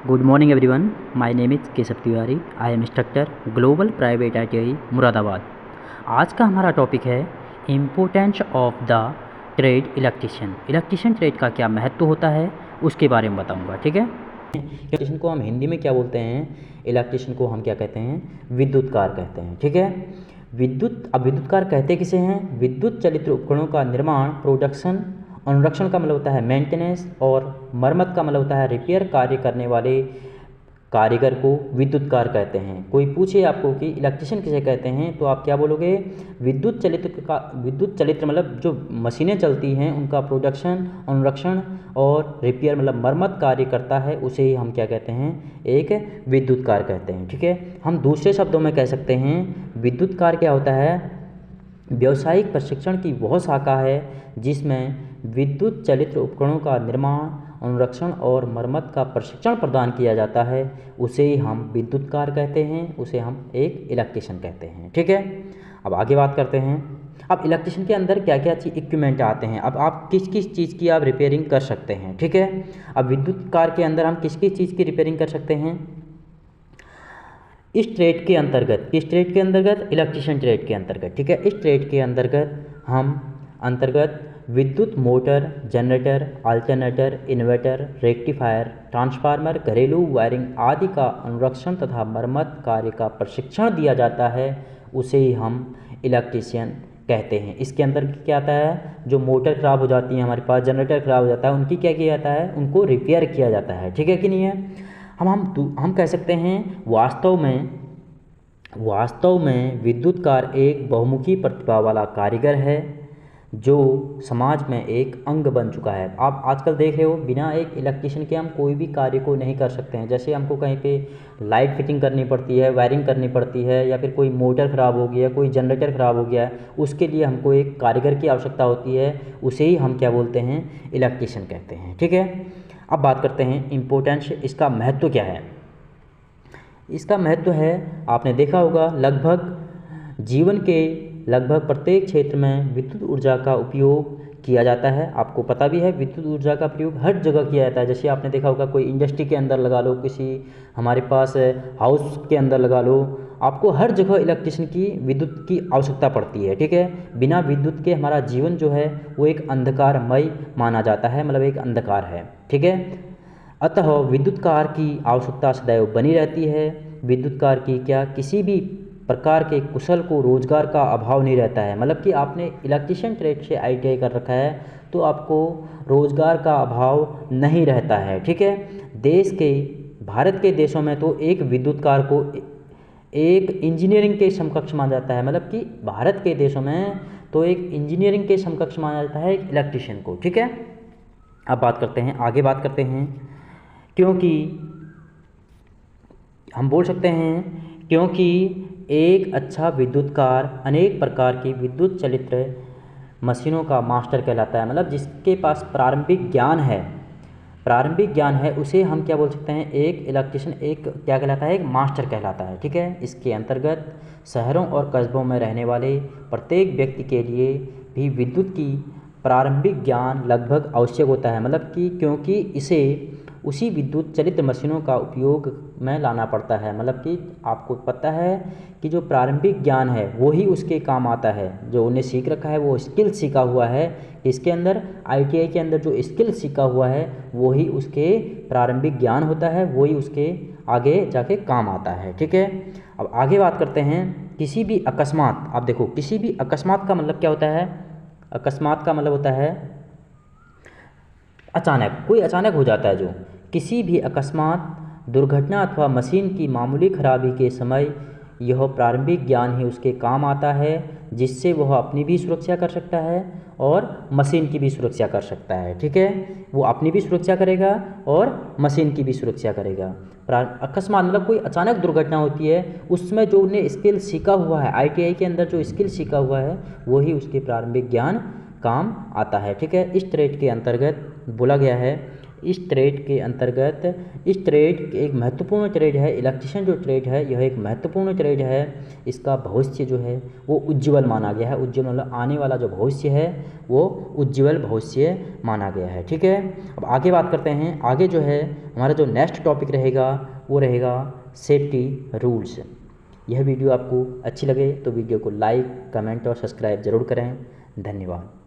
Good morning everyone. My name is Keshav Tiwari. I am instructor global private ITI Moradabad. आज का हमारा topic है importance of the trade electrician. Electrician trade का क्या महत्व होता है उसके बारे में बताऊंगा. ठीक है. इलेक्ट्रीशियन को हम हिंदी में क्या बोलते हैं? इलेक्ट्रीशियन को हम क्या कहते हैं? विद्युतकार कहते हैं. ठीक है. अब विद्युतकार कहते किसे हैं? विद्युत चलित उपकरणों का निर्माण, प्रोडक्शन, अनुरक्षण का मतलब होता है मेंटेनेंस, और मरम्मत का मतलब होता है रिपेयर कार्य करने वाले कारीगर को विद्युतकार कहते हैं. कोई पूछे आपको कि इलेक्ट्रीशियन किसे कहते हैं, तो आप क्या बोलोगे? विद्युत चलित मतलब जो मशीनें चलती हैं उनका प्रोडक्शन, अनुरक्षण और रिपेयर मतलब मरम्मत कार्य करता है, उसे ही हम क्या कहते हैं? एक विद्युतकार कहते हैं. ठीक है. हम दूसरे शब्दों में कह सकते हैं विद्युतकार क्या होता है? व्यावसायिक प्रशिक्षण की वह शाखा है जिसमें विद्युत चलित उपकरणों का निर्माण, अनुरक्षण और मरम्मत का प्रशिक्षण प्रदान किया जाता है, उसे ही हम विद्युतकार कहते हैं, उसे हम एक इलेक्ट्रीशियन कहते हैं. ठीक है. अब आगे बात करते हैं. अब इलेक्ट्रीशियन के अंदर क्या क्या चीज़ इक्विपमेंट आते हैं. अब आप किस किस चीज़ की आप रिपेयरिंग कर सकते हैं. ठीक है. अब विद्युतकार के अंदर हम किस किस चीज़ की रिपेयरिंग कर सकते हैं? इस ट्रेड के अंतर्गत, किस ट्रेड के अंतर्गत? इलेक्ट्रीशियन ट्रेड के अंतर्गत. ठीक है. इस ट्रेड के अंतर्गत हम विद्युत motor, generator, alternator, inverter, rectifier, transformer, घरेलू वायरिंग आदि का अनुरक्षण तथा मरम्मत कार्य का प्रशिक्षण दिया जाता है, उसे ही हम इलेक्ट्रीशियन कहते हैं. इसके अंदर क्या आता है? जो मोटर ख़राब हो जाती है हमारे पास, जनरेटर ख़राब हो जाता है, उनकी क्या किया जाता है? उनको रिपेयर किया जाता है. ठीक है कि नहीं है? हम कह सकते हैं वास्तव में विद्युतकार एक बहुमुखी प्रतिभा वाला कारीगर है जो समाज में एक अंग बन चुका है. आप आजकल देख रहे हो बिना एक इलेक्ट्रीशियन के हम कोई भी कार्य को नहीं कर सकते हैं. जैसे हमको कहीं पे लाइट फिटिंग करनी पड़ती है, वायरिंग करनी पड़ती है, या फिर कोई मोटर ख़राब हो गया, कोई जनरेटर ख़राब हो गया है, उसके लिए हमको एक कारीगर की आवश्यकता होती है, उसे ही हम क्या बोलते हैं? इलेक्ट्रीशियन कहते हैं. ठीक है. अब बात करते हैं इम्पोर्टेंस. इसका महत्व क्या है? इसका महत्व है, आपने देखा होगा लगभग जीवन के लगभग प्रत्येक क्षेत्र में विद्युत ऊर्जा का उपयोग किया जाता है. आपको पता भी है विद्युत ऊर्जा का प्रयोग हर जगह किया जाता है. जैसे आपने देखा होगा कोई इंडस्ट्री के अंदर लगा लो, किसी हमारे पास हाउस के अंदर लगा लो, आपको हर जगह इलेक्ट्रिशियन की विद्युत की आवश्यकता पड़ती है. ठीक है. बिना विद्युत के हमारा जीवन जो है वो एक अंधकारमय माना जाता है, मतलब एक अंधकार है. ठीक है. अतः विद्युतकार की आवश्यकता सदैव बनी रहती है. विद्युतकार की क्या किसी भी प्रकार के कुशल को रोजगार का अभाव नहीं रहता है. मतलब कि आपने इलेक्ट्रीशियन ट्रेड से ITI कर रखा है तो आपको रोजगार का अभाव नहीं रहता है. ठीक है. भारत के देशों में तो एक विद्युतकार को एक इंजीनियरिंग के समकक्ष माना जाता है. मतलब कि भारत के देशों में तो एक इंजीनियरिंग के समकक्ष माना जाता है एक इलेक्ट्रीशियन को. ठीक है. अब आगे बात करते हैं. क्योंकि हम बोल सकते हैं क्योंकि एक अच्छा विद्युतकार अनेक प्रकार की विद्युत चलित मशीनों का मास्टर कहलाता है. मतलब जिसके पास प्रारंभिक ज्ञान है उसे हम क्या बोल सकते हैं? एक इलेक्ट्रीशियन एक क्या कहलाता है? एक मास्टर कहलाता है. ठीक है. इसके अंतर्गत शहरों और कस्बों में रहने वाले प्रत्येक व्यक्ति के लिए भी विद्युत की प्रारंभिक ज्ञान लगभग आवश्यक होता है. मतलब कि क्योंकि इसे उसी विद्युत चलित मशीनों का उपयोग में लाना पड़ता है. मतलब कि आपको पता है कि जो प्रारंभिक ज्ञान है वो ही उसके काम आता है. जो उन्हें सीख रखा है वो स्किल सीखा हुआ है. इसके अंदर ITI के अंदर जो स्किल सीखा हुआ है वो ही उसके प्रारंभिक ज्ञान होता है, वो ही उसके आगे जाके काम आता है. ठीक है. अब आगे बात करते हैं. किसी भी अकस्मात, आप देखो किसी भी अकस्मात का मतलब क्या होता है? अकस्मात का मतलब होता है अचानक, कोई अचानक हो जाता है. जो किसी भी अकस्मात दुर्घटना अथवा मशीन की मामूली खराबी के समय यह प्रारंभिक ज्ञान ही उसके काम आता है, जिससे वह अपनी भी सुरक्षा कर सकता है और मशीन की भी सुरक्षा कर सकता है. ठीक है. वो अपनी भी सुरक्षा करेगा और मशीन की भी सुरक्षा करेगा. अकस्मात मतलब कोई अचानक दुर्घटना होती है, उसमें जो उन्हें स्किल सीखा हुआ है ITI के अंदर जो स्किल सीखा हुआ है वो ही उसके प्रारंभिक ज्ञान काम आता है. ठीक है. इस ट्रेड के अंतर्गत बोला गया है इस ट्रेड के अंतर्गत इस ट्रेड एक महत्वपूर्ण ट्रेड है। इलेक्ट्रिशियन जो ट्रेड है यह एक महत्वपूर्ण ट्रेड है। इसका भविष्य जो है वो उज्ज्वल माना गया है। उज्ज्वल मतलब आने वाला जो भविष्य है वो उज्ज्वल भविष्य माना गया है। ठीक है, अब आगे बात करते हैं। आगे जो है हमारा जो नेक्स्ट टॉपिक रहेगा वो रहेगा सेफ्टी रूल्स। यह वीडियो आपको अच्छी लगे तो वीडियो को लाइक, कमेंट और सब्सक्राइब ज़रूर करें। धन्यवाद।